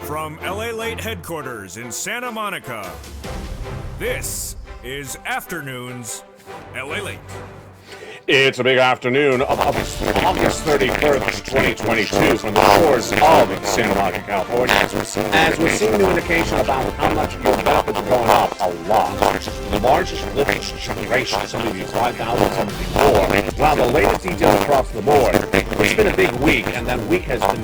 From LALATE headquarters in Santa Monica, this is Afternoons LALATE. It's a big afternoon of August 31st, 2022 from the shores of Santa Monica, California. As we're seeing new indication about how much your benefits are going up a lot. The largest living generation, some of these 5,000, some of these more. While the latest details across the board, it's been a big week, and that week has been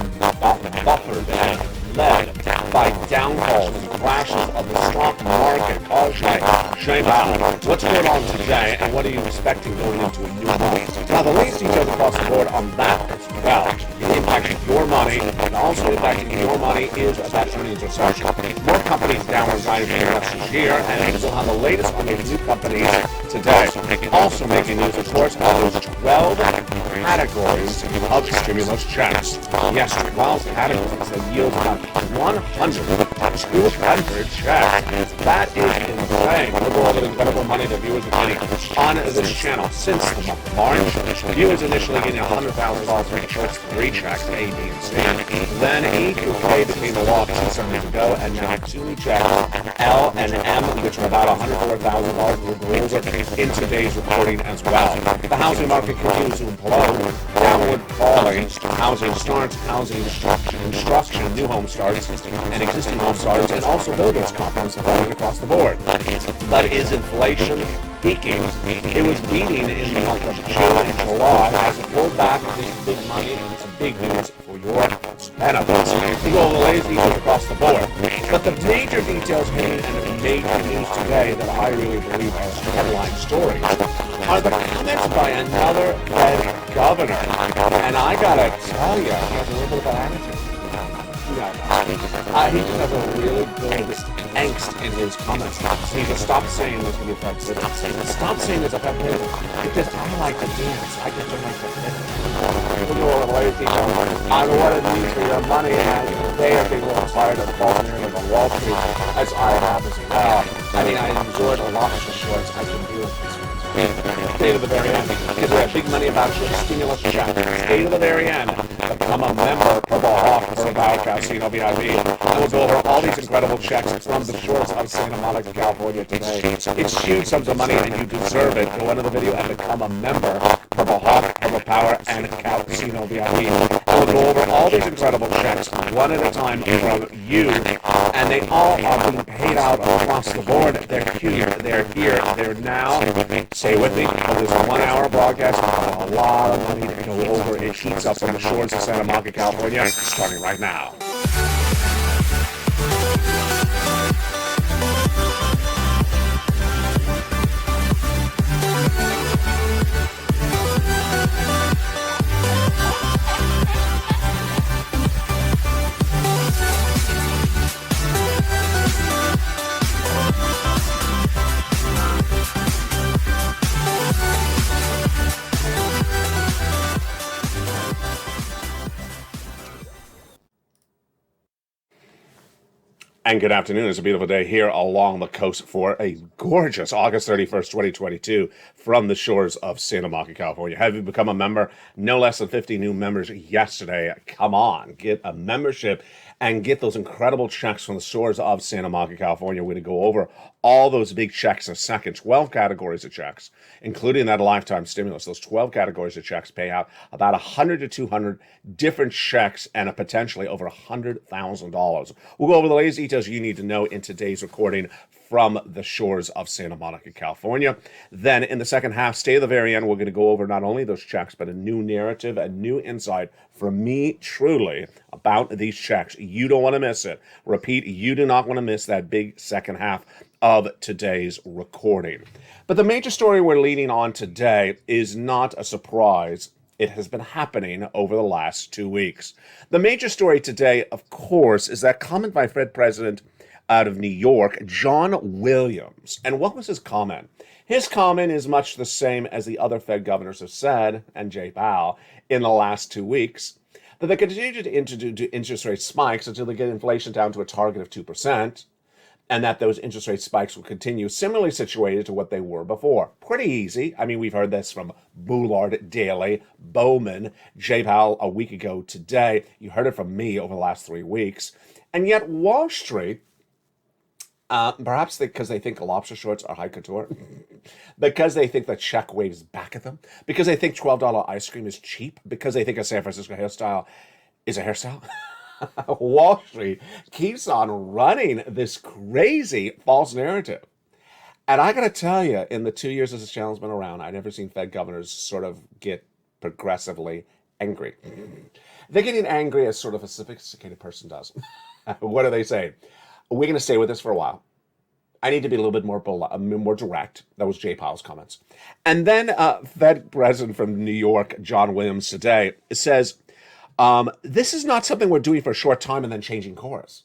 buffered and led by downfalls and crashes of the stock market caused by Maxwell. What's going on today, and what are you expecting going into a new month? Now, the latest details across the board on that as well. Impacting your money, and also impacting your money is that earnings recession. More companies downward guiding for the rest of this year, and we'll have the latest on these new companies today. Also making news, of course, are those 12 categories of stimulus checks. Yes, 12 categories that yield about 200 checks. That is insane. We'll go over the incredible money that viewers are getting on this channel since the month of March. Viewers initially getting $100,000 for the first 3 checks, A, B, and C. Then E through K became the law 7 years ago, and now 2 new checks, L and M, which are about $104,000. We'll go over in today's reporting as well. The housing market continues to implode, downward falling. Housing starts, housing construction, new home starts, and existing home starts, and also builders' confidence falling across the board. But is inflation peaking? It was beating in the month of June and July as it pulled back this big money and some big news for your benefits. We go over the latest details across the board. But the major details hitting and the major news today that I really believe are headline stories are the comments by another Fed governor. And I gotta tell you, he has a little bit of an attitude. He just has a really good angst in his comments. So he just stop saying this when you start sitting. Stop saying this about him. Because I like to dance. I get to like to fit. People know what it is. I don't want to use for your money. And they have been tired of falling in on Wall Street, as I have as well. I mean, I enjoyed a lot of the shorts I can do with this one. Stay to the very end, because we have big money about your stimulus check. Stay to the very end. Become a member of the Hawk for about Casino VIP. And we'll go over all these incredible checks from the shores of Santa Monica, California today. It's huge sums of money, and you deserve it. Go into the video and become a member of the Hawk, Purple Power, and Casino VIP. And we'll go over all these incredible checks one at a time from you, and they all are being paid out across the board. They're here, they're now. Stay with me for this 1-hour broadcast. A lot of money to go over. It heats up on the shores of Santa Monica, California, starting right now. And good afternoon. It's a beautiful day here along the coast for a gorgeous August 31st, 2022 from the shores of Santa Monica, California. Have you become a member? No less than 50 new members yesterday. Come on, get a membership and get those incredible checks from the shores of Santa Monica, California. We're going to go over all those big checks in a second. 12 categories of checks, including that lifetime stimulus. Those 12 categories of checks pay out about 100 to 200 different checks and a potentially over $100,000. We'll go over the latest details you need to know in today's recording from the shores of Santa Monica, California. Then in the second half, stay to the very end, we're going to go over not only those checks, but a new narrative, a new insight from me truly about these checks. You don't want to miss it. Repeat, you do not want to miss that big second half of today's recording. But the major story we're leading on today is not a surprise. It has been happening over the last 2 weeks. The major story today, of course, is that comment by Fed President out of New York, John Williams. And what was his comment? His comment is much the same as the other Fed governors have said, and Jay Powell, in the last 2 weeks, that they continue to interest rate spikes until they get inflation down to a target of 2%. and that those interest rate spikes will continue similarly situated to what they were before. Pretty easy. I mean, we've heard this from Boulard, Daly, Bowman, Jay Powell a week ago today. You heard it from me over the last 3 weeks. And yet Wall Street, perhaps because they think lobster shorts are high couture, because they think that check waves back at them, because they think $12 ice cream is cheap, because they think a San Francisco hairstyle is a hairstyle. Wall Street keeps on running this crazy false narrative. And I gotta tell you, in the 2 years this channel's been around, I've never seen Fed governors sort of get progressively angry. They're getting angry as sort of a sophisticated person does. What are they saying? We're going to stay with this for a while. I need to be a little bit more direct. That was Jay Powell's comments. And then Fed President from New York, John Williams, today says, this is not something we're doing for a short time and then changing course.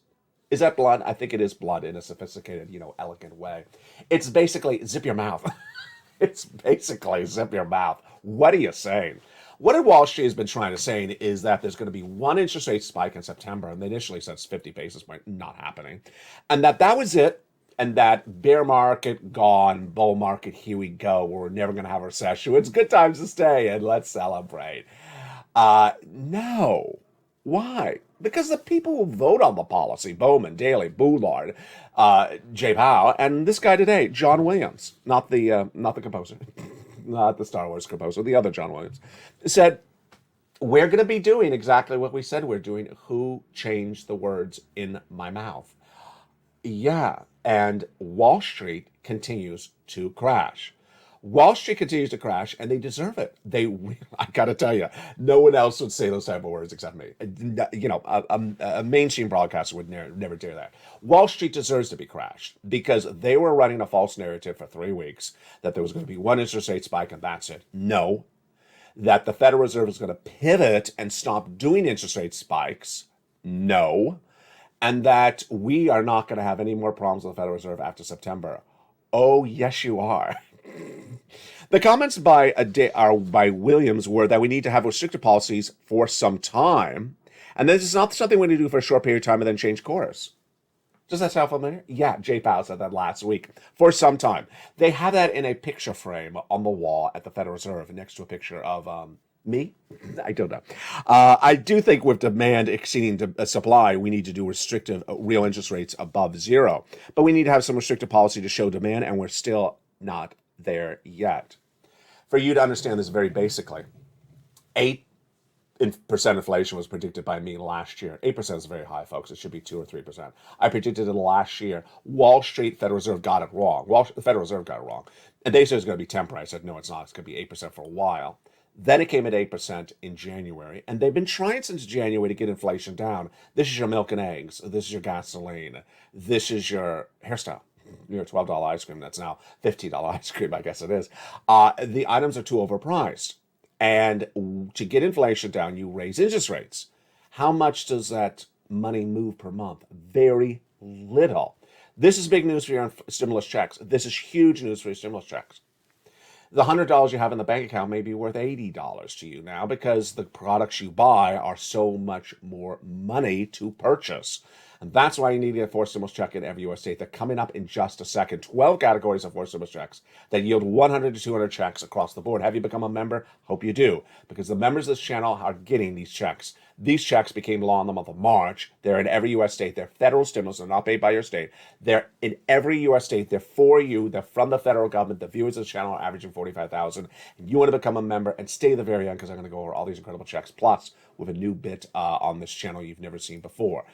Is that blunt? I think it is blunt in a sophisticated, elegant way. It's basically zip your mouth. It's basically zip your mouth. What are you saying? What Wall Street has been trying to say is that there's going to be one interest rate spike in September, and they initially said it's 50 basis points, not happening, and that was it, and that bear market gone, bull market, here we go. We're never going to have a recession. It's good times to stay, and let's celebrate. No. Why? Because the people will vote on the policy. Bowman, Daly, Boulard, Jay Powell, and this guy today, John Williams, not the composer. Not the Star Wars composer, the other John Williams, said, we're going to be doing exactly what we said we're doing. Who changed the words in my mouth? Yeah, and Wall Street continues to crash. Wall Street continues to crash, and they deserve it. I got to tell you, no one else would say those type of words except me. A mainstream broadcaster would never dare that. Wall Street deserves to be crashed because they were running a false narrative for 3 weeks that there was going to be one interest rate spike and that's it. No. That the Federal Reserve is going to pivot and stop doing interest rate spikes. No. And that we are not going to have any more problems with the Federal Reserve after September. Oh, yes, you are. The comments by Williams were that we need to have restrictive policies for some time, and this is not something we need to do for a short period of time and then change course. Does that sound familiar? Yeah, Jay Powell said that last week. For some time. They have that in a picture frame on the wall at the Federal Reserve next to a picture of me? I don't know. I do think with demand exceeding supply, we need to do restrictive real interest rates above zero. But we need to have some restrictive policy to show demand, and we're still not there yet. For you to understand this very basically, 8% inflation was predicted by me last year. 8% is very high, folks. It should be 2 or 3%. I predicted it last year. Wall Street, Federal Reserve got it wrong. The Federal Reserve got it wrong. And they said it was going to be temporary. I said, no, it's not. It's going to be 8% for a while. Then it came at 8% in January. And they've been trying since January to get inflation down. This is your milk and eggs. This is your gasoline. This is your hairstyle. Your $12 ice cream, that's now $15 ice cream, I guess it is. The items are too overpriced. And to get inflation down, you raise interest rates. How much does that money move per month? Very little. This is big news for your stimulus checks. This is huge news for your stimulus checks. The $100 you have in the bank account may be worth $80 to you now because the products you buy are so much more money to purchase. And that's why you need to get a forced stimulus check in every U.S. state. They're coming up in just a second. 12 categories of forced stimulus checks that yield 100 to 200 checks across the board. Have you become a member? Hope you do, because the members of this channel are getting these checks. These checks became law in the month of March. They're in every U.S. state. They're federal stimulus. They're not paid by your state. They're in every U.S. state. They're for you. They're from the federal government. The viewers of this channel are averaging 45,000. And you want to become a member and stay to the very end because I'm going to go over all these incredible checks. Plus, with a new bit on this channel you've never seen before.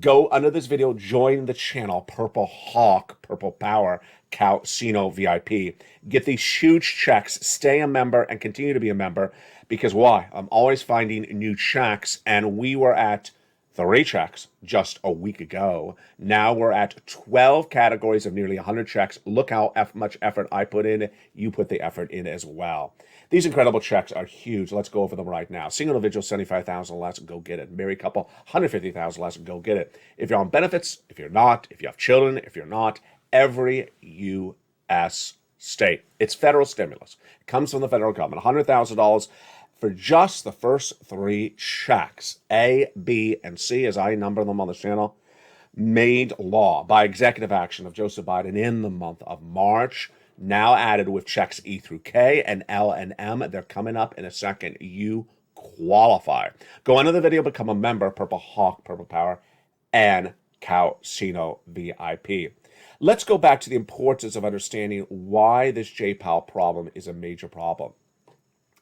Go under this video, join the channel, Purple Hawk, Purple Power, Casino VIP. Get these huge checks, stay a member, and continue to be a member. Because why? I'm always finding new checks, and we were at 3 checks just a week ago. Now we're at 12 categories of nearly 100 checks. Look how much effort I put in. You put the effort in as well. These incredible checks are huge. Let's go over them right now. Single individual, $75,000 less, go get it. Married couple, $150,000 less, go get it. If you're on benefits, if you're not, if you have children, if you're not, every U.S. state. It's federal stimulus. It comes from the federal government. $100,000 for just the first 3 checks, A, B, and C, as I number them on the channel. made law by executive action of Joseph Biden in the month of March, now added with checks E through K and L and M. They're coming up in a second. You qualify. Go into the video, become a member, Purple Hawk, Purple Power, and Casino VIP. Let's go back to the importance of understanding why this J-PAL problem is a major problem.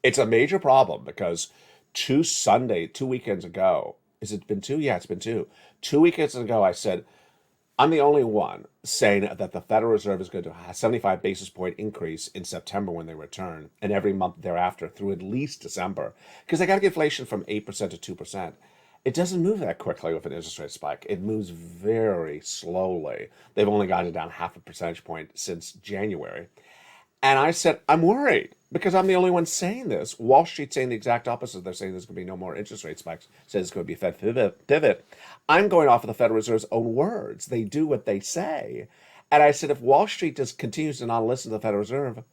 It's a major problem because 2 weekends ago, has it been 2? Yeah, it's been 2. 2 weekends ago, I said, I'm the only one saying that the Federal Reserve is going to have a 75 basis point increase in September when they return, and every month thereafter through at least December, because they got to get inflation from 8% to 2%. It doesn't move that quickly with an interest rate spike. It moves very slowly. They've only gotten it down half a percentage point since January. And I said, I'm worried because I'm the only one saying this. Wall Street's saying the exact opposite. They're saying there's going to be no more interest rate spikes. Says it's going to be a Fed pivot. I'm going off of the Federal Reserve's own words. They do what they say. And I said, if Wall Street just continues to not listen to the Federal Reserve,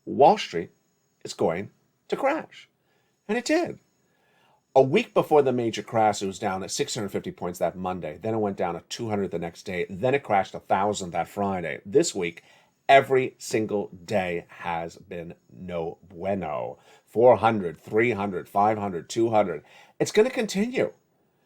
Wall Street is going to crash. And it did. A week before the major crash, it was down at 650 points that Monday. Then it went down at 200 the next day. Then it crashed 1,000 that Friday. This week, every single day has been no bueno. 400, 300, 500, 200. It's going to continue.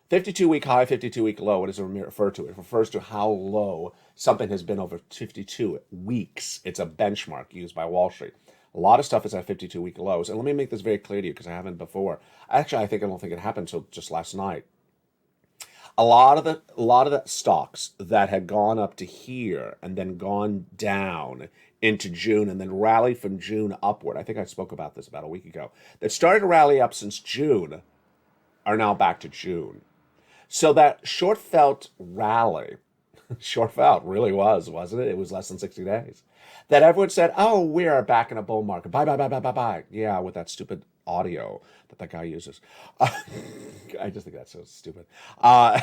52-week high, 52-week low. What does it refer to? It refers to how low something has been over 52 weeks. It's a benchmark used by Wall Street. A lot of stuff is at 52-week lows. And let me make this very clear to you because I haven't before. Actually, I don't think it happened until just last night. A lot of the stocks that had gone up to here and then gone down into June and then rallied from June upward. I think I spoke about this about a week ago. That started to rally up since June are now back to June. So that short felt rally, short felt really was, wasn't it? It was less than 60 days. That everyone said, oh, we are back in a bull market. Bye, bye, bye, bye, bye, bye. Yeah, with that stupid audio that guy uses. I just think that's so stupid. I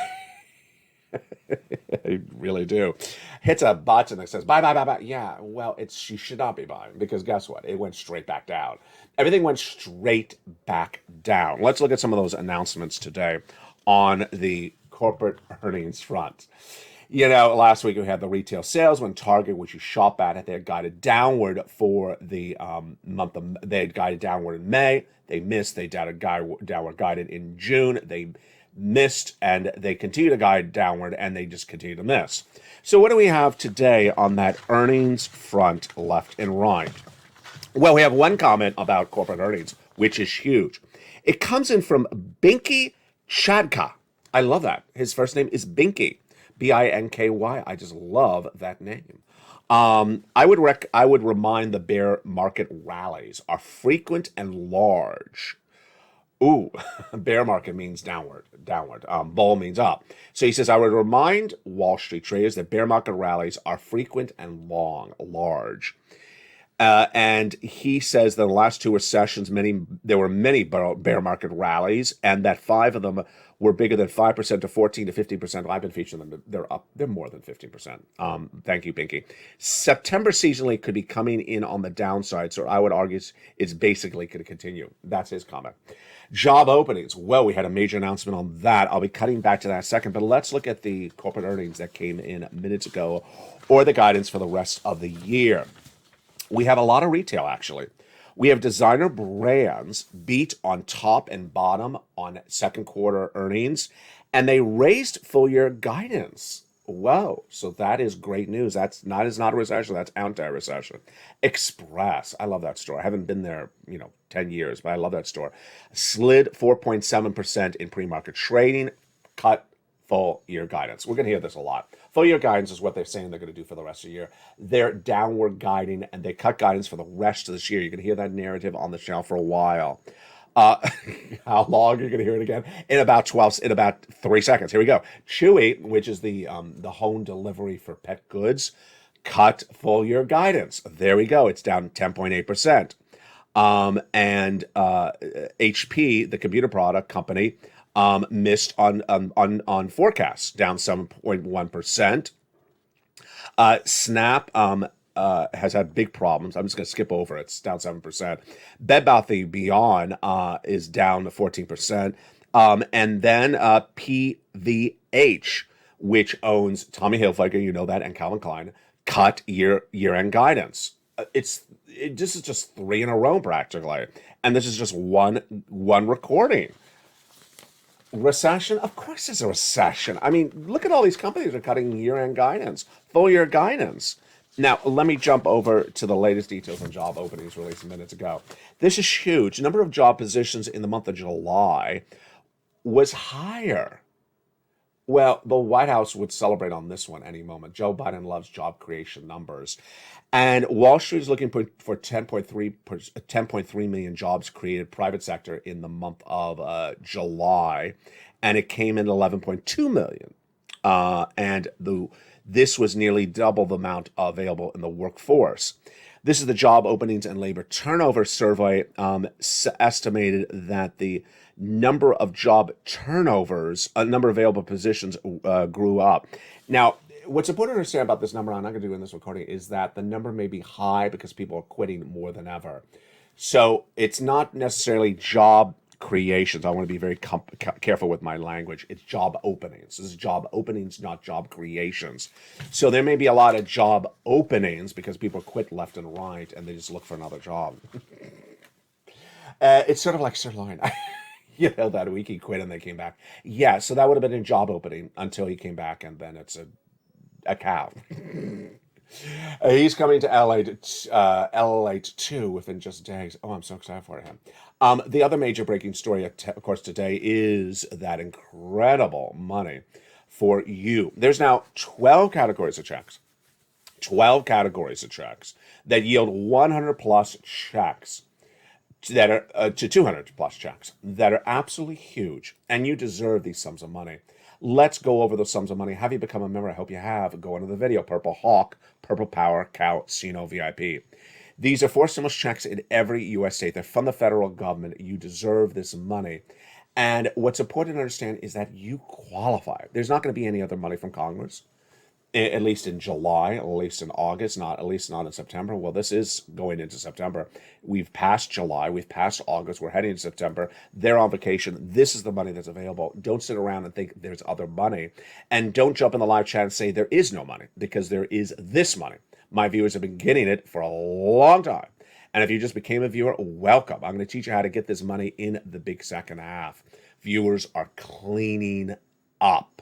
really do. Hits a button that says, bye, bye, bye, bye. Yeah, well, you should not be buying because guess what? It went straight back down. Everything went straight back down. Let's look at some of those announcements today on the corporate earnings front. You know, last week we had the retail sales when Target, which you shop at, they had guided downward for the month of, they had guided downward in May. They missed. They downward guided in June. They missed, and they continue to guide downward, and they just continue to miss. So what do we have today on that earnings front, left and right? Well, we have one comment about corporate earnings, which is huge. It comes in from Binky Chadka. I love that. His first name is Binky. Binky. I just love that name. I would remind the bear market rallies are frequent and large. Ooh, bear market means downward. Bull means up. So he says, I would remind Wall Street traders that bear market rallies are frequent and large. And he says that in the last 2 recessions, there were many bear market rallies, and that 5 of them were bigger than 5% to 14 to 15%. I've been featuring them. They're up. They're more than 15%. Thank you, Pinky. September seasonally could be coming in on the downside, so I would argue it's basically going to continue. That's his comment. Job openings. Well, we had a major announcement on that. I'll be cutting back to that in a second, but let's look at the corporate earnings that came in minutes ago, or the guidance for the rest of the year. We have a lot of retail, actually. We have designer brands beat on top and bottom on second quarter earnings, and they raised full year guidance. Whoa, so that is great news. That's not a recession, that's anti-recession. Express, I love that store. I haven't been there, 10 years, but I love that store. Slid 4.7% in pre-market trading, cut full year guidance. We're going to hear this a lot. Full year guidance is what they're saying they're going to do for the rest of the year. They're downward guiding, and they cut guidance for the rest of this year. You're going to hear that narrative on the channel for a while. How long? You're going to hear it again? In about 3 seconds. Here we go. Chewy, which is the home delivery for pet goods, cut full year guidance. There we go. It's down 10.8%. And HP, the computer product company, missed on forecasts, down 7.1%. Snap has had big problems. I'm just going to skip over it. It's down 7%. Bed Bath & Beyond is down 14%. And then PVH, which owns Tommy Hilfiger, you know that, and Calvin Klein, cut year-end guidance. This is just three in a row practically, and this is just one recording. Recession? Of course there's a recession. I mean, look at all these companies are cutting year-end guidance, full-year guidance. Now, let me jump over to the latest details on job openings released minutes ago. This is huge. Number of job positions in the month of July was higher. Well, the White House would celebrate on this one any moment. Joe Biden loves job creation numbers. And Wall Street is looking for 10.3 million jobs created private sector in the month of July. And it came in 11.2 million. This was nearly double the amount available in the workforce. This is the job openings and labor turnover survey, estimated that the number of job turnovers, a number of available positions grew up. Now, what's important to understand about this number, I'm not going to do in this recording, is that the number may be high because people are quitting more than ever. So it's not necessarily job creations. I want to be very careful with my language. It's job openings. This is job openings, not job creations. So there may be a lot of job openings because people quit left and right and they just look for another job. It's sort of like Sirloin. You know, that week he quit and they came back. Yeah, so that would have been a job opening until he came back, and then it's a cow. He's coming to LALATE 2 within just days. Oh, I'm so excited for him. The other major breaking story, of course, today is that incredible money for you. There's now 12 categories of checks. 12 categories of checks that yield 100 plus checks that are to 200 plus checks that are absolutely huge, and you deserve these sums of money. Let's go over those sums of money. Have you become a member? I hope you have. Go into the video. Purple Hawk, Purple Power, Cow, Cino, VIP. These are 4 stimulus checks in every U.S. state. They're from the federal government. You deserve this money. And what's important to understand is that you qualify. There's not going to be any other money from Congress, at least in July, at least in August, at least not in September. Well, this is going into September. We've passed July, we've passed August, we're heading into September. They're on vacation. This is the money that's available. Don't sit around and think there's other money. And don't jump in the live chat and say there is no money, because there is this money. My viewers have been getting it for a long time. And if you just became a viewer, welcome. I'm going to teach you how to get this money in the big second half. Viewers are cleaning up.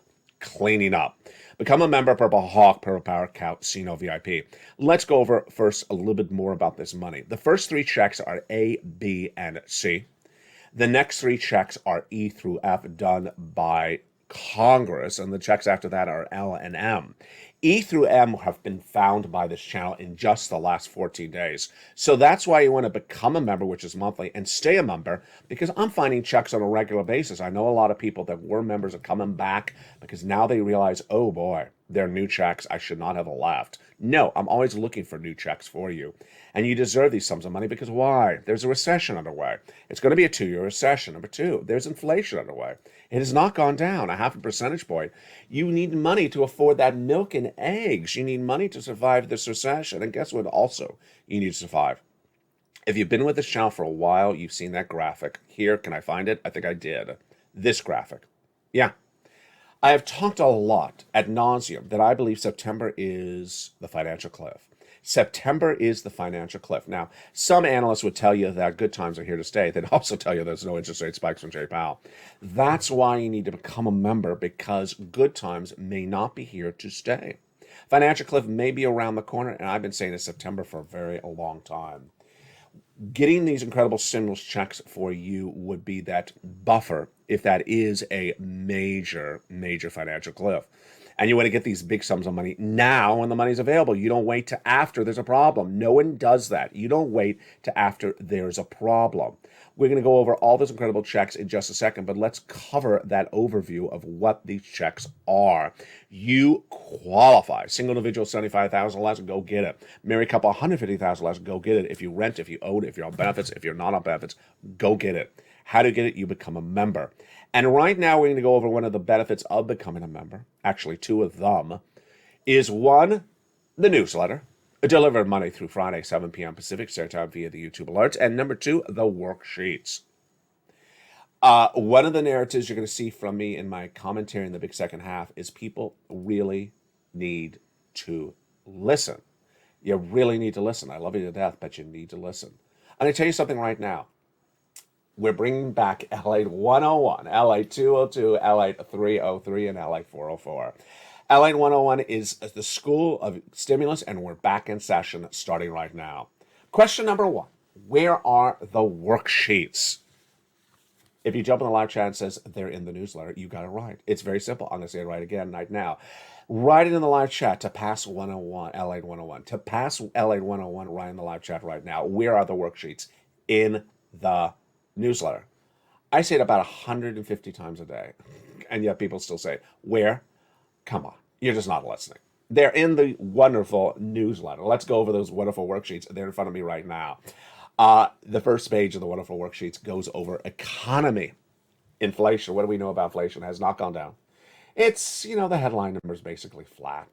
Become a member, Purple Hawk, Purple Power, Cow, Cino, VIP. Let's go over first a little bit more about this money. The first 3 checks are A, B, and C. The next 3 checks are E through F, done by Congress, and the checks after that are L and M. E through M have been found by this channel in just the last 14 days. So that's why you want to become a member, which is monthly, and stay a member, because I'm finding checks on a regular basis. I know a lot of people that were members are coming back because now they realize, oh boy, they're new checks. I should not have left. No, I'm always looking for new checks for you. And you deserve these sums of money because why? There's a recession underway. It's going to be a 2-year recession. Number 2, there's inflation underway. It has not gone down a 0.5 percentage point. You need money to afford that milk and eggs. You need money to survive this recession. And guess what? Also, you need to survive. If you've been with this channel for a while, you've seen that graphic. Here, can I find it? I think I did. This graphic. Yeah. I have talked a lot ad nauseum that I believe September is the financial cliff. September is the financial cliff. Now, some analysts would tell you that good times are here to stay. They'd also tell you there's no interest rate spikes from Jay Powell. That's why you need to become a member, because good times may not be here to stay. Financial cliff may be around the corner, and I've been saying it's September for a very long time. Getting these incredible stimulus checks for you would be that buffer if that is a major financial cliff. And you want to get these big sums of money now when the money's available. You don't wait to after there's a problem. No one does that. You don't wait to after there's a problem. We're going to go over all those incredible checks in just a second, but let's cover that overview of what these checks are. You qualify. Single individual, $75,000 less, go get it. Married couple, $150,000 less, go get it. If you rent, if you own, if you're on benefits, if you're not on benefits, go get it. How to get it? You become a member. And right now we're going to go over one of the benefits of becoming a member. Actually, 2 of them. Is 1, the newsletter. Delivered Monday through Friday, 7 p.m. Pacific Standard Time via the YouTube alerts. And number 2, the worksheets. One of the narratives you're going to see from me in my commentary in the big second half is people really need to listen. You really need to listen. I love you to death, but you need to listen. I'm going to tell you something right now. We're bringing back LATE 101, LATE 202, LATE 303, and LATE 404. LATE 101 is the school of stimulus, and we're back in session starting right now. Question number one, where are the worksheets? If you jump in the live chat and says they're in the newsletter, you got it right. It's very simple. I'm going to say it right again right now. Write it in the live chat to pass 101, LATE 101. To pass LATE 101, write in the live chat right now. Where are the worksheets? In the newsletter. I say it about 150 times a day, and yet people still say, where? Come on, you're just not listening. They're in the wonderful newsletter. Let's go over those wonderful worksheets. They're in front of me right now. The first page of the wonderful worksheets goes over economy. Inflation. What do we know about inflation? It has not gone down. It's, the headline number is basically flat.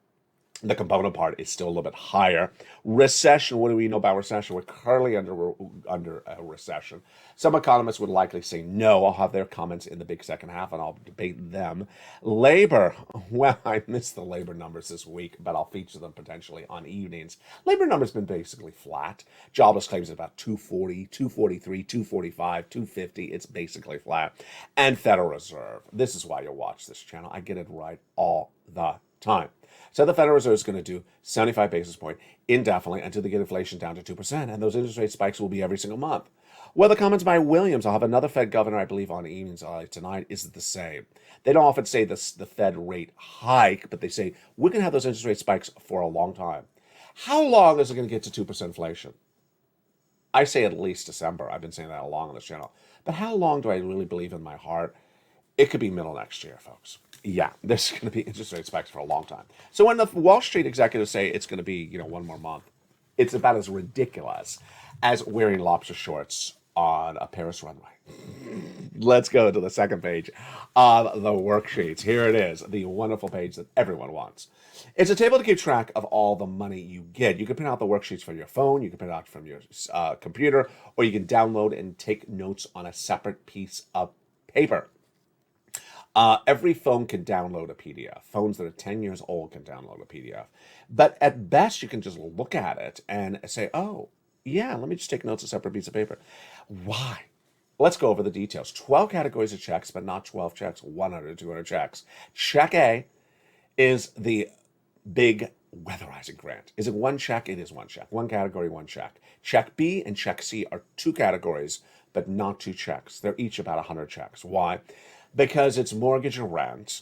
The component part is still a little bit higher. Recession, what do we know about recession? We're currently under a recession. Some economists would likely say no. I'll have their comments in the big second half, and I'll debate them. Labor, well, I missed the labor numbers this week, but I'll feature them potentially on evenings. Labor numbers been basically flat. Jobless claims is about 240, 243, 245, 250. It's basically flat. And Federal Reserve. This is why you watch this channel. I get it right all the time. So the Federal Reserve is going to do 75 basis point indefinitely until they get inflation down to 2%, and those interest rate spikes will be every single month. Well, the comments by Williams, I'll have another Fed governor, I believe, on evenings tonight, is the same. They don't often say this, the Fed rate hike, but they say we're going to have those interest rate spikes for a long time. How long is it going to get to 2% inflation? I say at least December. I've been saying that all along on this channel. But how long do I really believe in my heart? It could be middle next year, folks. Yeah, there's going to be interest rate spikes for a long time. So when the Wall Street executives say it's going to be, one more month, it's about as ridiculous as wearing lobster shorts on a Paris runway. Let's go to the second page of the worksheets. Here it is, the wonderful page that everyone wants. It's a table to keep track of all the money you get. You can print out the worksheets from your phone, you can print out from your computer, or you can download and take notes on a separate piece of paper. Every phone can download a PDF. Phones that are 10 years old can download a PDF. But at best, you can just look at it and say, oh, yeah, let me just take notes on a separate piece of paper. Why? Let's go over the details. 12 categories of checks, but not 12 checks, 100, 200 checks. Check A is the big weatherizing grant. Is it one check? It is one check. One category, one check. Check B and check C are two categories, but not two checks. They're each about 100 checks. Why? Because it's mortgage and rent,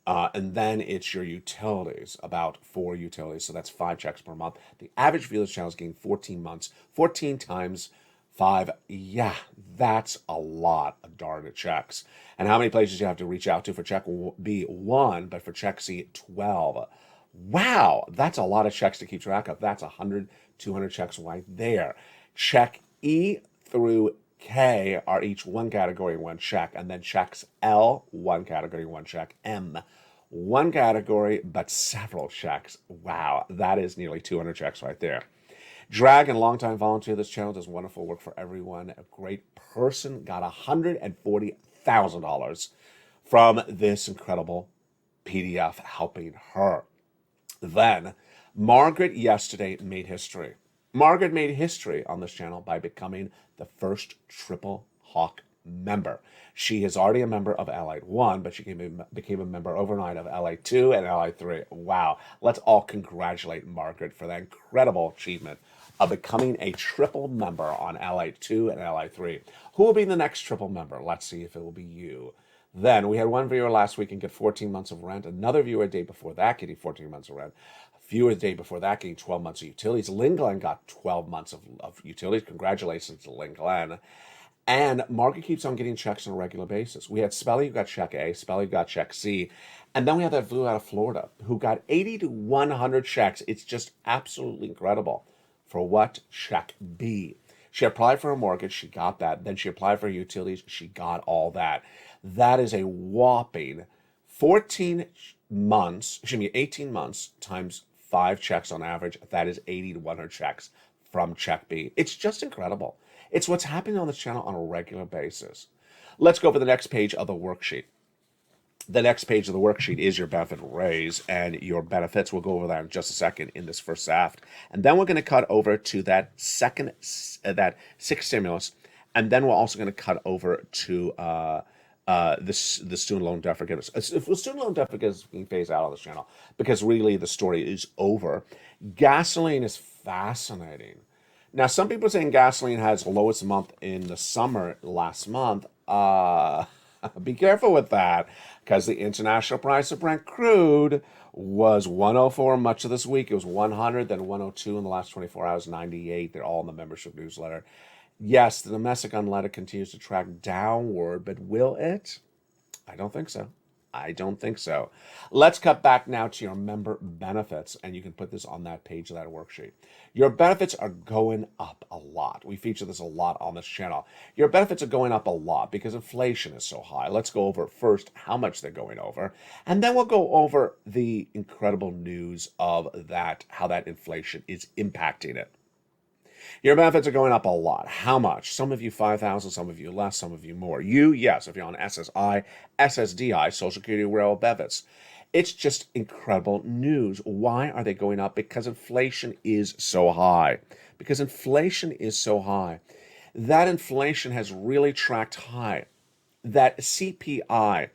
and then it's your utilities, about 4 utilities, so that's 5 checks per month. The average viewer's channel is getting 14 months, 14 times 5. Yeah, that's a lot of darn checks. And how many places you have to reach out to for check B? 1, but for check C, 12. Wow, that's a lot of checks to keep track of. That's 100, 200 checks right there. Check E through K are each one category, one check, and then checks L, one category, one check, M, one category, but several checks. Wow, that is nearly 200 checks right there. Drag and longtime volunteer of this channel does wonderful work for everyone. A great person got $140,000 from this incredible PDF helping her. Then, Margaret yesterday made history. Margaret made history on this channel by becoming the first Triple Hawk member. She is already a member of LATE 1, but she became a member overnight of LATE 2 and LATE 3. Wow. Let's all congratulate Margaret for that incredible achievement of becoming a triple member on LATE 2 and LATE 3. Who will be the next triple member? Let's see if it will be you. Then we had one viewer last week and get 14 months of rent. Another viewer a day before that getting 14 months of rent. Viewer the day before that getting 12 months of utilities. Lynn Glenn got 12 months of utilities. Congratulations to Lynn Glenn. And Margaret keeps on getting checks on a regular basis. We had Spelly who got check A, Spelly who got check C, and then we had that viewer out of Florida who got 80 to 100 checks. It's just absolutely incredible. For what? Check B. She applied for a mortgage, she got that. Then she applied for utilities, she got all that. That is a whopping 18 months times 5 checks on average. That is 80 to 100 checks from check B. It's just incredible. It's what's happening on this channel on a regular basis. Let's go over the next page of the worksheet. The next page of the worksheet is your benefit raise and your benefits. We'll go over that in just a second in this first aft. And then we're going to cut over to that sixth stimulus. And then we're also going to cut over to the student loan debt forgiveness. If the student loan debt forgiveness is being phased out on this channel, because really the story is over. Gasoline is fascinating. Now, some people are saying gasoline has the lowest month in the summer last month. Be careful with that, because the international price of Brent crude was 104 much of this week. It was 100, then 102 in the last 24 hours, 98. They're all in the membership newsletter. Yes, the domestic unleaded continues to track downward, but will it? I don't think so. I don't think so. Let's cut back now to your member benefits, and you can put this on that page of that worksheet. Your benefits are going up a lot. We feature this a lot on this channel. Your benefits are going up a lot because inflation is so high. Let's go over first how much they're going over, and then we'll go over the incredible news of that, how that inflation is impacting it. Your benefits are going up a lot. How much? Some of you 5,000, some of you less, some of you more. You, yes, if you're on SSI, SSDI, Social Security Rail benefits. It's just incredible news. Why are they going up? Because inflation is so high. Because inflation is so high. That inflation has really tracked high. That CPI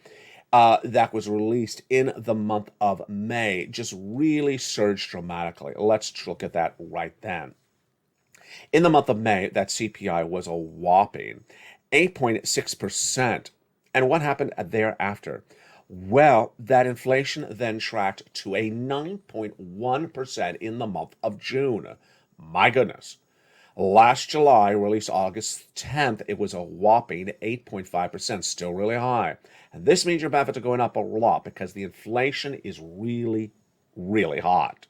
that was released in the month of May just really surged dramatically. Let's look at that right then. In the month of May, that CPI was a whopping 8.6%. And what happened thereafter? Well, that inflation then tracked to a 9.1% in the month of June. My goodness. Last July, released August 10th, it was a whopping 8.5%, still really high. And this means your benefits are going up a lot because the inflation is really, really hot.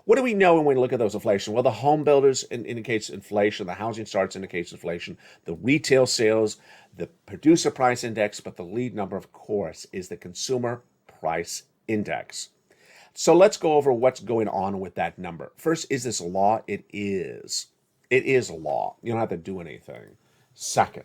What do we know when we look at those inflation? Well, the home builders indicates inflation, the housing starts indicates inflation, the retail sales, the producer price index, but the lead number, of course, is the consumer price index. So let's go over what's going on with that number. First, is this a law? It is. It is a law. You don't have to do anything. Second,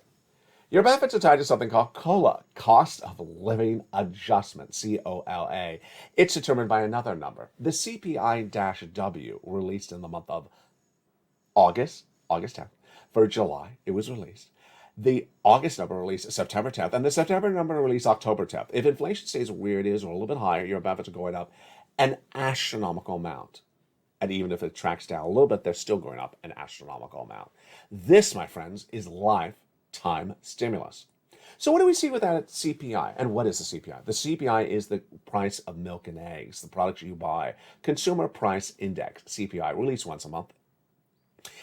your benefits are tied to something called COLA, Cost of Living Adjustment, COLA. It's determined by another number, the CPI-W, released in the month of August 10th. For July, it was released. The August number released September 10th, and the September number released October 10th. If inflation stays where it is or a little bit higher, your benefits are going up an astronomical amount. And even if it tracks down a little bit, they're still going up an astronomical amount. This, my friends, is lifetime stimulus. So what do we see with that CPI? And what is the CPI? The CPI is the price of milk and eggs, the products you buy. Consumer Price Index, CPI, released once a month.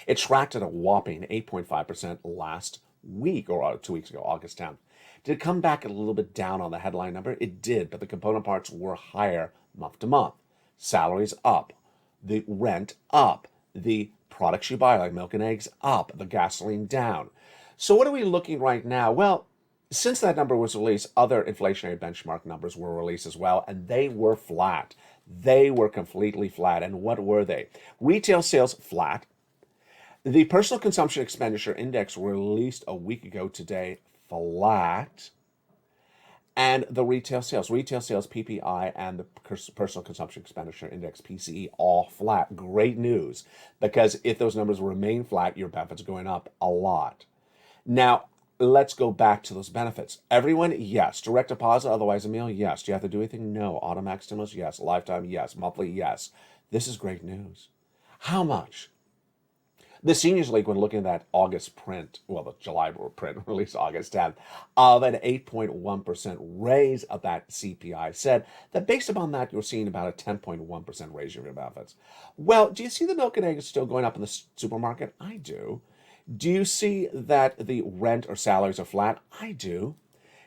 It tracked at a whopping 8.5% last week, or 2 weeks ago, August 10th. Did it come back a little bit down on the headline number? It did, but the component parts were higher month to month. Salaries up, the rent up, the products you buy like milk and eggs up, the gasoline down. So what are we looking right now? Well, since that number was released, other inflationary benchmark numbers were released as well, and they were flat. They were completely flat. And what were they? Retail sales flat. The personal consumption expenditure index released a week ago today, flat. And the retail sales PPI, and the personal consumption expenditure index PCE, all flat. Great news, because if those numbers remain flat, your benefits are going up a lot. Now, let's go back to those benefits. Everyone, yes. Direct deposit, otherwise a meal, yes. Do you have to do anything? No. Automatic stimulus, yes. Lifetime, yes. Monthly, yes. This is great news. How much? The Seniors League, when looking at that August print, well, the July print released August 10th, of an 8.1% raise of that CPI, said that based upon that, you're seeing about a 10.1% raise of your benefits. Well, do you see the milk and eggs still going up in the supermarket? I do. Do you see that the rent or salaries are flat? I do.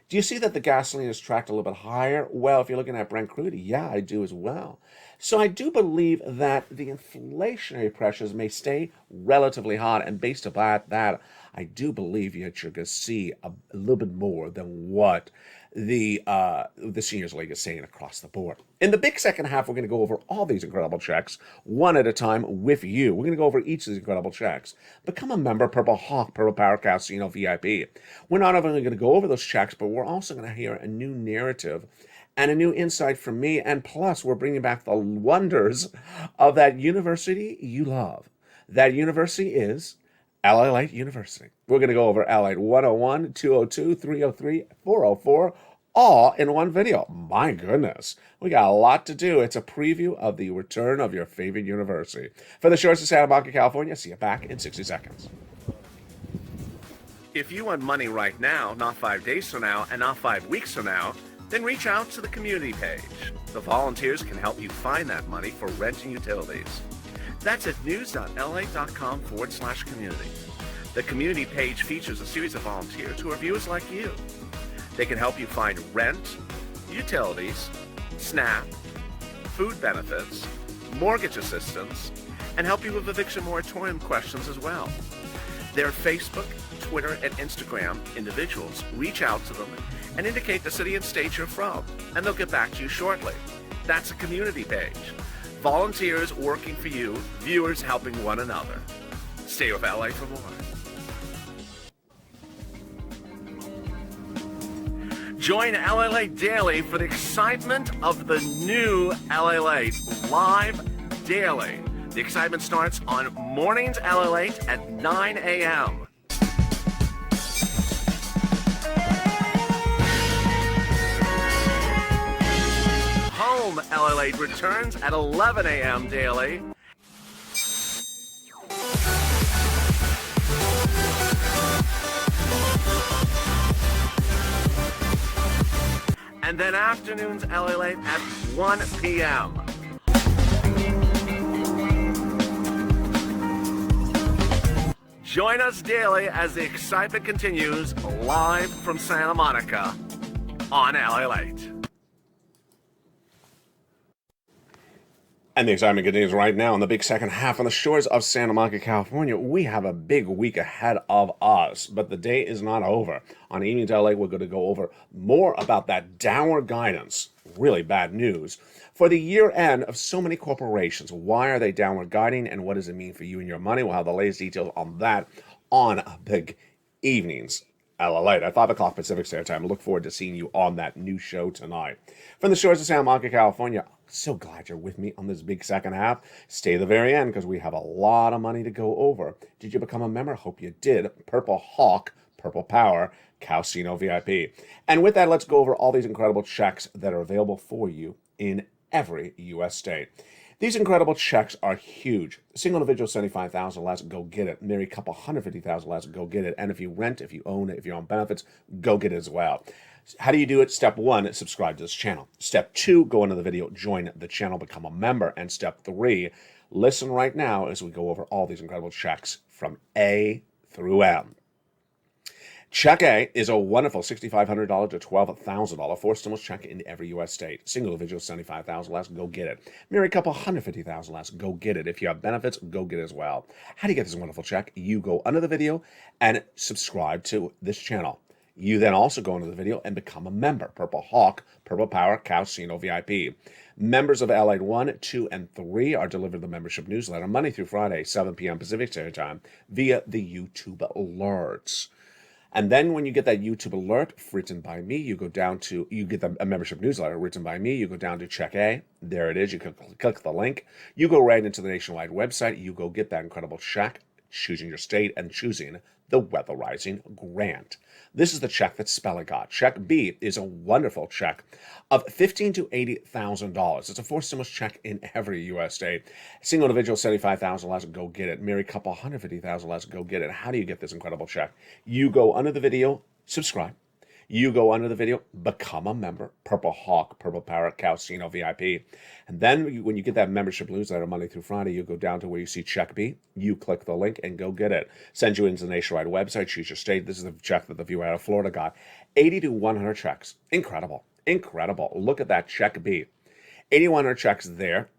Do you see that the gasoline is tracked a little bit higher? Well, if you're looking at Brent crude, yeah, I do as well. So I do believe that the inflationary pressures may stay relatively hot, and based upon that, I do believe you're going to see a little bit more than what the Seniors League is saying across the board. In the big second half, we're going to go over all these incredible checks, one at a time with you. We're going to go over each of these incredible checks. Become a member, Purple Hawk, Purple Power Casino VIP. We're not only going to go over those checks, but we're also going to hear a new narrative and a new insight from me. And plus, we're bringing back the wonders of that university you love. That university is LALATE University. We're going to go over LALATE 101, 202, 303, 404, all in one video. My goodness, we got a lot to do. It's a preview of the return of your favorite university. For the shores of Santa Monica, California, see you back in 60 seconds. If you want money right now, not 5 days from now, and not 5 weeks from now, then reach out to the community page. The volunteers can help you find that money for rent and utilities. That's at news.la.com/community. The community page features a series of volunteers who are viewers like you. They can help you find rent, utilities, SNAP, food benefits, mortgage assistance, and help you with eviction moratorium questions as well. Their Facebook, Twitter, and Instagram individuals reach out to them and indicate the city and state you're from, and they'll get back to you shortly. That's a community page. Volunteers working for you, viewers helping one another. Stay with LA for more. Join LALATE Daily for the excitement of the new LALATE live daily. The excitement starts on Mornings LALATE at 9 a.m. Home LALATE returns at 11 a.m. daily. And then afternoons LALATE at 1 p.m. Join us daily as the excitement continues live from Santa Monica on LALATE. And the excitement continues right now in the big second half on the shores of Santa Monica, California. We have a big week ahead of us, but the day is not over. On Evening to LA, we're going to go over more about that downward guidance, really bad news, for the year end of so many corporations. Why are they downward guiding, and what does it mean for you and your money? We'll have the latest details on that on Big Evenings LALATE at 5 o'clock Pacific Standard Time. I look forward to seeing you on that new show tonight. From the shores of Santa Monica, California, so glad you're with me on this big second half. Stay to the very end because we have a lot of money to go over. Did you become a member? Hope you did. Purple Hawk, Purple Power, Casino VIP. And with that, let's go over all these incredible checks that are available for you in every U.S. state. These incredible checks are huge. Single individual, $75,000 less, go get it. Married couple, $150,000 less, go get it. And if you rent, if you own it, if you're on benefits, go get it as well. How do you do it? Step 1, subscribe to this channel. Step 2, go into the video, join the channel, become a member. And step 3, listen right now as we go over all these incredible checks from A through M. Check A is a wonderful $6,500 to $12,000 forced stimulus check in every U.S. state. Single individual, $75,000 less, go get it. Married couple, $150,000 less, go get it. If you have benefits, go get it as well. How do you get this wonderful check? You go under the video and subscribe to this channel. You then also go into the video and become a member. Purple Hawk, Purple Power, Casino VIP. Members of LALATE 1, 2, and 3 are delivered the membership newsletter Monday through Friday, 7 p.m. Pacific Standard Time via the YouTube alerts. And then when you get that YouTube alert written by me, you go down to, you get a membership newsletter written by me, you go down to Check A. There it is. You can click the link. You go right into the nationwide website. You go get that incredible check, choosing your state and choosing the weatherizing grant. This is the check that Spelling got. Check B is a wonderful check of $15,000 to $80,000. It's a forced stimulus check in every U.S. state. Single individual, $75,000 less, go get it. Married couple, $150,000 less, go get it. How do you get this incredible check? You go under the video, subscribe. You go under the video, become a member, Purple Hawk, Purple Power, Casino VIP. And then when you get that membership newsletter Monday through Friday, you go down to where you see Check B, you click the link and go get it. Send you into the nationwide website, choose your state. This is the check that the viewer out of Florida got. 80 to 100 checks. Incredible. Incredible. Look at that Check B. 8100 checks there.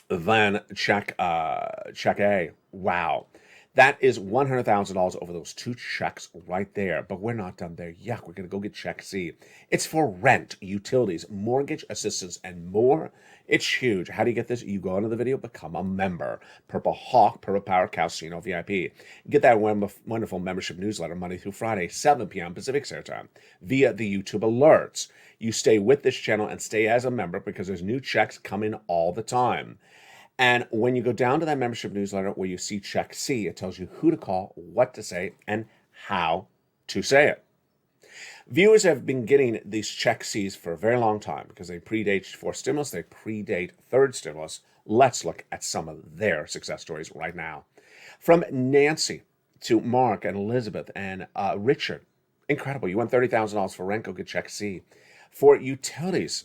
Then check A. Wow. That is $100,000 over those 2 checks right there. But we're not done there. Yuck, we're going to go get check C. It's for rent, utilities, mortgage assistance, and more. It's huge. How do you get this? You go into the video, become a member. Purple Hawk, Purple Power Casino VIP. Get that wonderful membership newsletter Monday through Friday, 7 p.m. Pacific Standard Time, via the YouTube alerts. You stay with this channel and stay as a member because there's new checks coming all the time. And when you go down to that membership newsletter where you see check C, it tells you who to call, what to say, and how to say it. Viewers have been getting these check C's for a very long time because they predate fourth stimulus, they predate third stimulus. Let's look at some of their success stories right now. From Nancy to Mark and Elizabeth and Richard. Incredible. You won $30,000 for rent, go get check C. For utilities,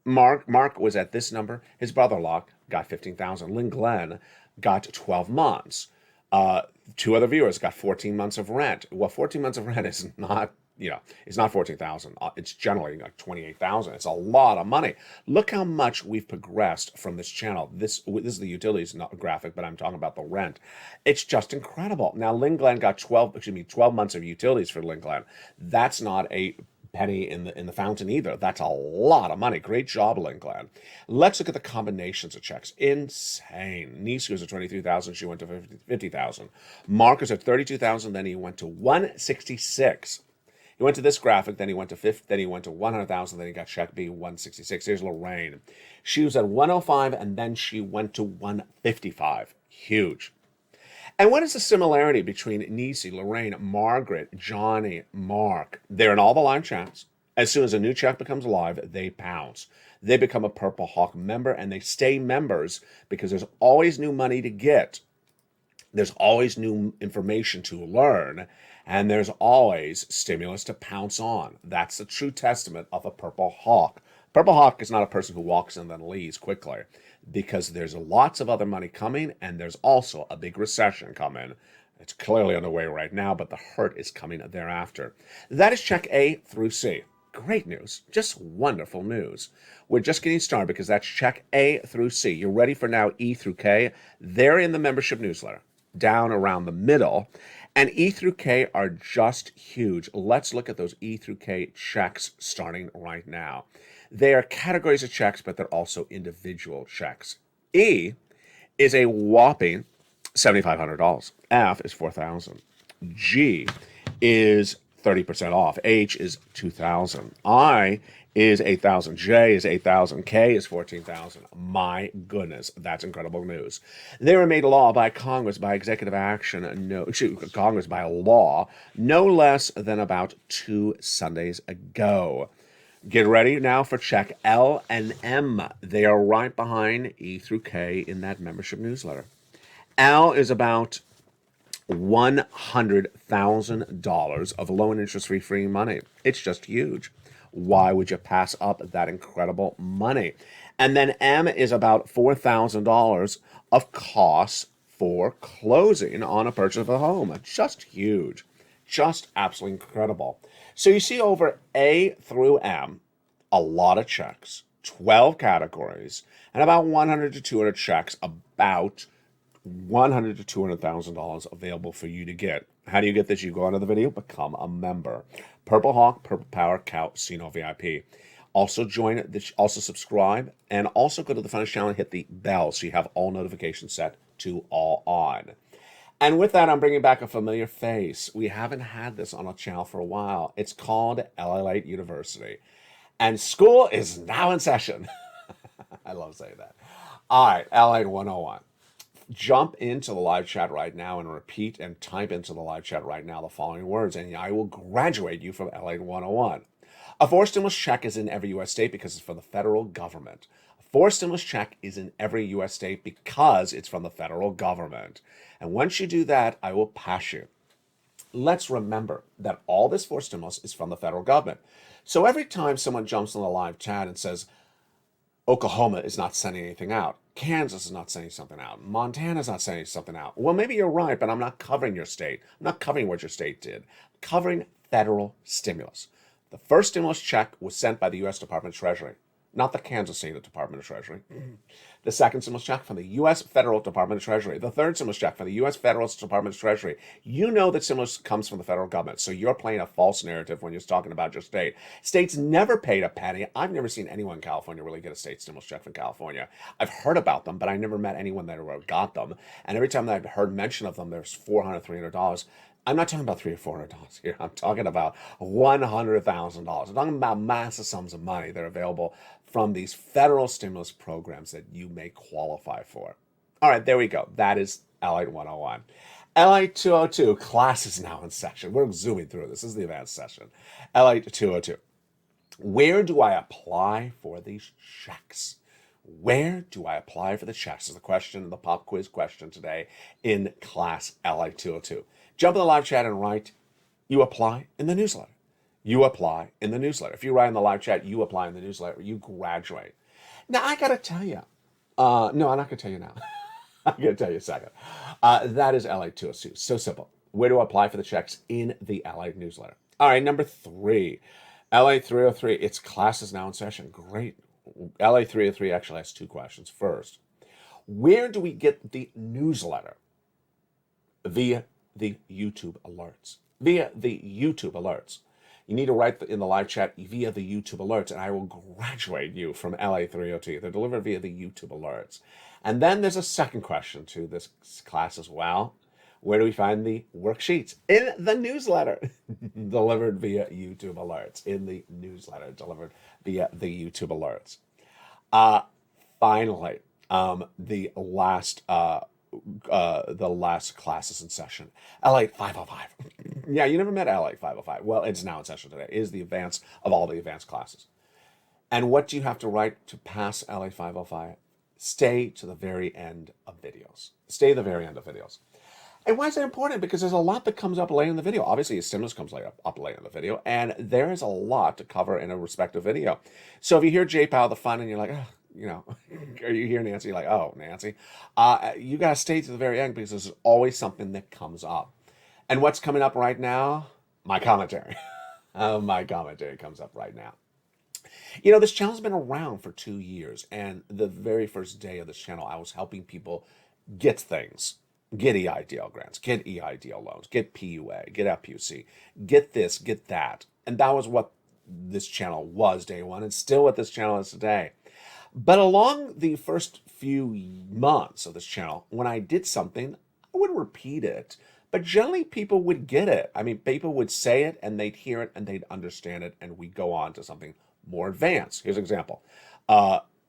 Mark was at this number. His brother-in-law got $15,000. Lynn Glenn got 12 months. 2 other viewers got 14 months of rent. Well, 14 months of rent is not, it's not 14,000. It's generally like 28,000. It's a lot of money. Look how much we've progressed from this channel. This is the utilities graphic, but I'm talking about the rent. It's just incredible. Now, Lynn Glenn got 12 months of utilities for Lynn Glenn. That's not a penny in the fountain either. That's a lot of money. Great job, Lynn Glenn. Let's look at the combinations of checks. Insane. Niece was at 23,000. She went to 50,000. Mark was at 32,000. Then he went to 166. He went to this graphic. Then he went to 50. Then he went to 100,000. Then he got check B 166. Here's Lorraine. She was at 105, and then she went to 155. Huge. And what is the similarity between Nisi, Lorraine, Margaret, Johnny, Mark? They're in all the live chats. As soon as a new check becomes live, they pounce. They become a Purple Hawk member, and they stay members because there's always new money to get. There's always new information to learn, and there's always stimulus to pounce on. That's the true testament of a Purple Hawk. Purple Hawk is not a person who walks and then leaves quickly, because there's lots of other money coming, and there's also a big recession coming. It's clearly underway right now, but the hurt is coming thereafter. That is check A through C. Great news. Just wonderful news. We're just getting started because that's check A through C. You're ready for now E through K. They're in the membership newsletter, down around the middle. And E through K are just huge. Let's look at those E through K checks starting right now. They are categories of checks, but they're also individual checks. E is a whopping $7,500. F is $4,000. G is 30% off. H is $2,000. I is $8,000. J is $8,000. K is $14,000. My goodness, that's incredible news. They were made law by Congress by executive action. Congress by law, no less than about 2 Sundays ago. Get ready now for check L and M. They are right behind E through K in that membership newsletter. L is about $100,000 of low and interest-free free money. It's just huge. Why would you pass up that incredible money? And then M is about $4,000 of costs for closing on a purchase of a home. Just huge. Just absolutely incredible. So you see over A through M, a lot of checks, 12 categories, and about 100 to 200 checks, about $100,000 to $200,000 available for you to get. How do you get this? You go onto the video, become a member. Purple Hawk, Purple Power, Casino VIP. Also also subscribe, and also go to the Funnest channel and hit the bell so you have all notifications set to all on. And with that, I'm bringing back a familiar face. We haven't had this on our channel for a while. It's called LALATE University. And school is now in session. I love saying that. All right, LALATE 101. Jump into the live chat right now and repeat and type into the live chat right now the following words, and I will graduate you from LALATE 101. A forced stimulus check is in every U.S. state because it's from the federal government. Forced stimulus check is in every U.S. state because it's from the federal government. And once you do that, I will pass you. Let's remember that all this forced stimulus is from the federal government. So every time someone jumps on the live chat and says, Oklahoma is not sending anything out, Kansas is not sending something out, Montana is not sending something out. Well, maybe you're right, but I'm not covering your state. I'm not covering what your state did. I'm covering federal stimulus. The first stimulus check was sent by the U.S. Department of Treasury. not the Kansas City Department of Treasury. The second stimulus check from the U.S. Federal Department of Treasury. The third stimulus check from the U.S. Federal Department of Treasury. You know that stimulus comes from the federal government, so you're playing a false narrative when you're talking about your state. States never paid a penny. I've never seen anyone in California really get a state stimulus check from California. I've heard about them, but I never met anyone that ever got them. And every time that I've heard mention of them, there's $400, $300. I'm not talking about $300 or $400 here. I'm talking about $100,000. I'm talking about massive sums of money that are available from these federal stimulus programs that you may qualify for. All right, there we go. That is LATE 101. LATE 202, class is now in session. We're zooming through this. This is the advanced session. LATE 202. Where do I apply for these checks? Where do I apply for the checks is the question, the pop quiz question today in class LATE 202. Jump in the live chat and write, you apply in the newsletter. You apply in the newsletter. If you write in the live chat, you apply in the newsletter, you graduate. Now, I got to tell you, no, I'm not going to tell you now. I'm going to tell you a second. That is LATE 202. So simple. Where do I apply for the checks in the LATE newsletter? All right, number 3, LATE 303. Its class is now in session. Great. LATE 303 actually has 2 questions. First, where do we get the newsletter? Via the YouTube alerts. Via the YouTube alerts. You need to write in the live chat via the YouTube alerts, and I will graduate you from LATE 302. They're delivered via the YouTube alerts. And then there's a second question to this class as well. Where do we find the worksheets? In the newsletter. Delivered via YouTube alerts. In the newsletter. Delivered via the YouTube alerts. Finally, the last classes in session. LATE 505. Yeah, you never met LATE 505. Well, it's now in session today. It is the advanced of all the advanced classes. And what do you have to write to pass LATE 505? Stay to the very end of videos. Stay to the very end of videos. And why is that important? Because there's a lot that comes up later in the video. Obviously, a stimulus comes up later in the video, and there is a lot to cover in a respective video. So if you hear J-Pow, the fun, and you're like, oh, you know, or you hear Nancy, you're like, oh, Nancy, you got to stay to the very end because there's always something that comes up. And what's coming up right now? My commentary. My commentary comes up right now. You know, this channel's been around for 2 years, and the very first day of this channel, I was helping people get things. Get EIDL grants, get EIDL loans, get PUA, get FPUC, get this, get that. And that was what this channel was day one, and still what this channel is today. But along the first few months of this channel, when I did something, I wouldn't repeat it, but generally people would get it. I mean, people would say it, and they'd hear it, and they'd understand it, and we'd go on to something more advanced. Here's an example.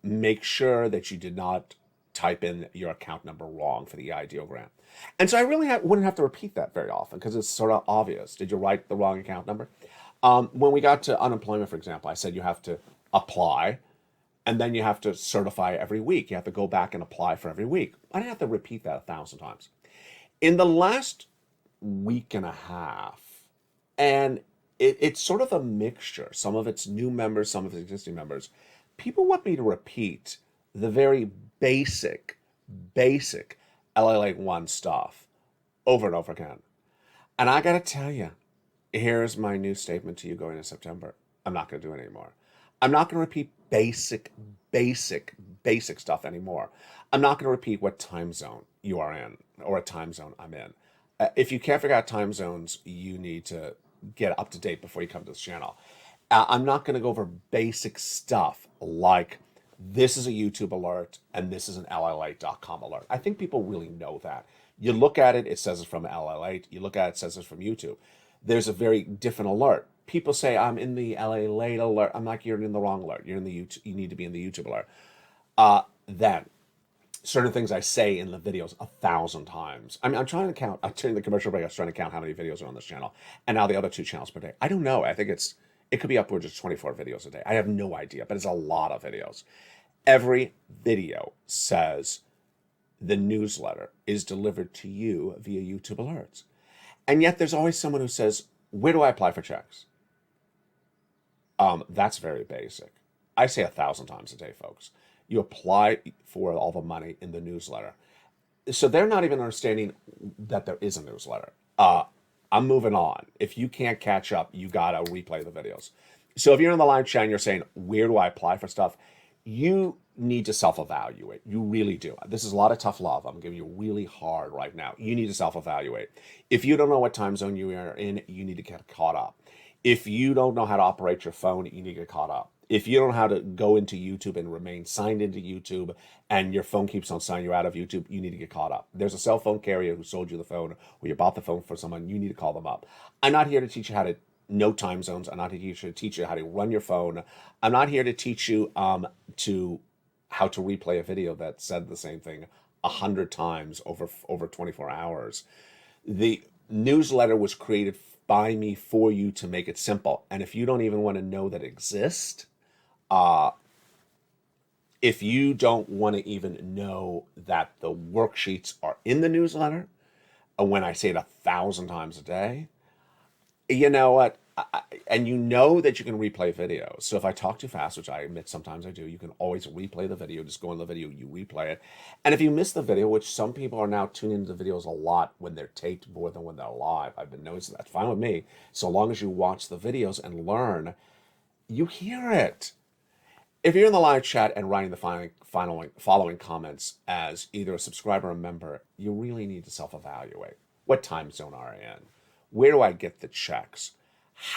Make sure that you did not type in your account number wrong for the EIDL grant. And so I really wouldn't have to repeat that very often because it's sort of obvious. Did you write the wrong account number? When we got to unemployment, for example, I said you have to apply and then you have to certify every week. You have to go back and apply for every week. I didn't have to repeat that 1,000 times. In the last week and a half, and it's sort of a mixture. Some of it's new members, some of it's existing members. People want me to repeat the very basic LALATE 1 stuff over and over again. And I got to tell you, here's my new statement to you going into September. I'm not going to do it anymore. I'm not going to repeat basic stuff anymore. I'm not going to repeat what time zone you are in or what time zone I'm in. If you can't figure out time zones, you need to get up to date before you come to this channel. I'm not going to go over basic stuff like this is a YouTube alert and this is an LALATE.com alert. I think people really know that. You look at it, it says it's from LALATE. You look at it, it says it's from YouTube. There's a very different alert. People say, I'm in the LALATE alert. I'm like, you're in the wrong alert. You're in the YouTube, you need to be in the YouTube alert. Then, certain things I say in the videos 1,000 times. I mean, I'm trying to count, during the commercial break, I was trying to count how many videos are on this channel. And now the other 2 channels per day. I don't know. I think it could be upwards of 24 videos a day. I have no idea, but it's a lot of videos. Every video says the newsletter is delivered to you via YouTube alerts. And yet there's always someone who says, where do I apply for checks? That's very basic. I say 1,000 times a day, folks. You apply for all the money in the newsletter. So they're not even understanding that there is a newsletter. I'm moving on. If you can't catch up, you gotta replay the videos. So if you're in the live chat and you're saying, where do I apply for stuff? You need to self-evaluate. You really do. This is a lot of tough love. I'm giving you really hard right now. You need to self-evaluate. If you don't know what time zone you are in, you need to get caught up. If you don't know how to operate your phone, you need to get caught up. If you don't know how to go into YouTube and remain signed into YouTube and your phone keeps on signing you out of YouTube, you need to get caught up. There's a cell phone carrier who sold you the phone or you bought the phone for someone, you need to call them up. I'm not here to teach you how to know time zones. I'm not here to teach you how to run your phone. I'm not here to teach you to how to replay a video that said the same thing 100 times over 24 hours. The newsletter was created by me for you to make it simple. And if you don't even want to know that it exists, if you don't want to even know that the worksheets are in the newsletter, and when I say it 1,000 times a day, you know what? And you know that you can replay videos. So if I talk too fast, which I admit sometimes I do, you can always replay the video. Just go in the video, you replay it. And if you miss the video, which some people are now tuning into the videos a lot when they're taped more than when they're live, I've been noticing that. Fine with me. So long as you watch the videos and learn, you hear it. If you're in the live chat and writing the following comments as either a subscriber or a member, you really need to self-evaluate. What time zone are you in? Where do I get the checks?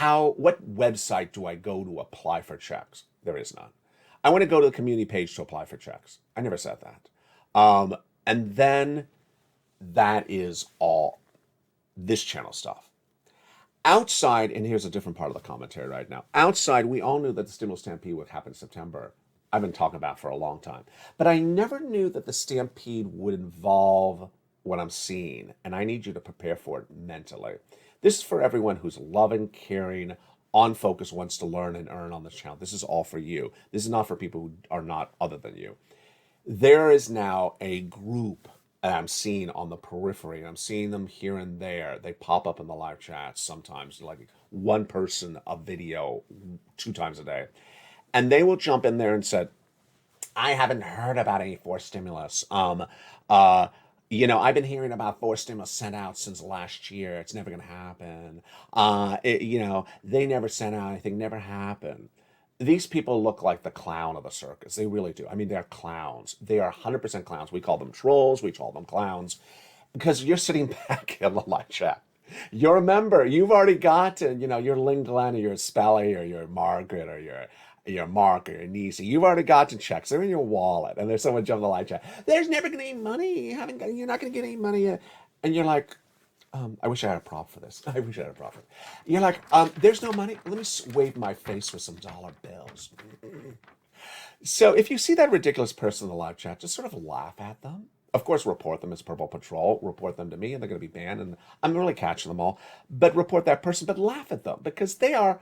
What website do I go to apply for checks? There is none. I want to go to the community page to apply for checks. I never said that. And then that is all this channel stuff. Outside, and here's a different part of the commentary right now. Outside, we all knew that the stimulus stampede would happen in September. I've been talking about it for a long time. But I never knew that the stampede would involve what I'm seeing. And I need you to prepare for it mentally. This is for everyone who's loving, caring, on focus, wants to learn and earn on this channel. This is all for you. This is not for people who are not other than you. There is now a group that I'm seeing on the periphery. I'm seeing them here and there. They pop up in the live chats sometimes, like one person, a video 2 times a day. And they will jump in there and say, I haven't heard about any forced stimulus. You know, I've been hearing about forced stimulus sent out since last year. It's never going to happen. You know, they never sent out anything, never happened. These people look like the clown of the circus. They really do. I mean, they're clowns. They are 100% clowns. We call them trolls. We call them clowns. Because you're sitting back in the live chat. You're a member. You've already gotten, you know, your Ling Glenn or your Spelly or your Margaret or your Mark or your Nisi. You've already gotten checks. They're in your wallet. And there's someone jumping the live chat. There's never going to be money. You're not going to get any money yet. And you're like, I wish I had a prop for this. I wish I had a prop for it. You're like, there's no money. Let me wave my face with some dollar bills. So if you see that ridiculous person in the live chat, just sort of laugh at them. Of course, report them as Purple Patrol. Report them to me, and they're going to be banned. And I'm really catching them all. But report that person, but laugh at them because they are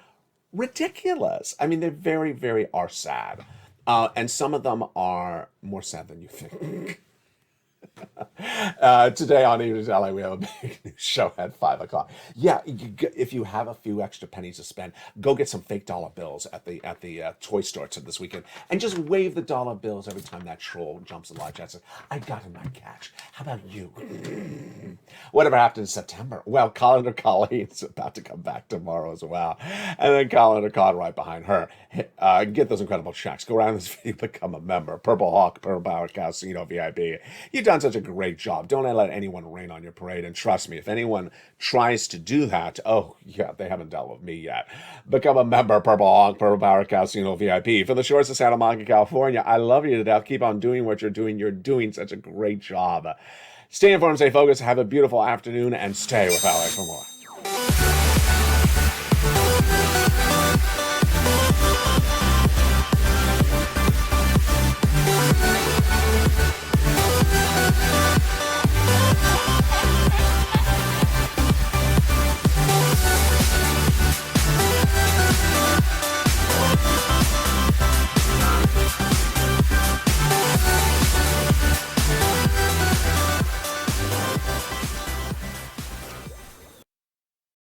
ridiculous. I mean, they very, very are sad. And some of them are more sad than you think. Today on Evenings LA, we have a big news show at 5 o'clock. Yeah, if you have a few extra pennies to spend, go get some fake dollar bills at the toy store this weekend, and just wave the dollar bills every time that troll jumps in the live chat and says, "I got in my catch. How about you?" Whatever happened in September? Well, Colander Colleen's about to come back tomorrow as well, and then Colander Con right behind her. Get those incredible checks. Go around this video, become a member. Purple Hawk, Purple Power Casino VIP. You've done such a great job. Don't let anyone rain on your parade. And trust me, if anyone tries to do that, oh, yeah, they haven't dealt with me yet. Become a member, Purple Hawk, Purple Power Casino VIP. For the shores of Santa Monica, California, I love you to death. Keep on doing what you're doing. You're doing such a great job. Stay informed, stay focused, have a beautiful afternoon, and stay with LA for more.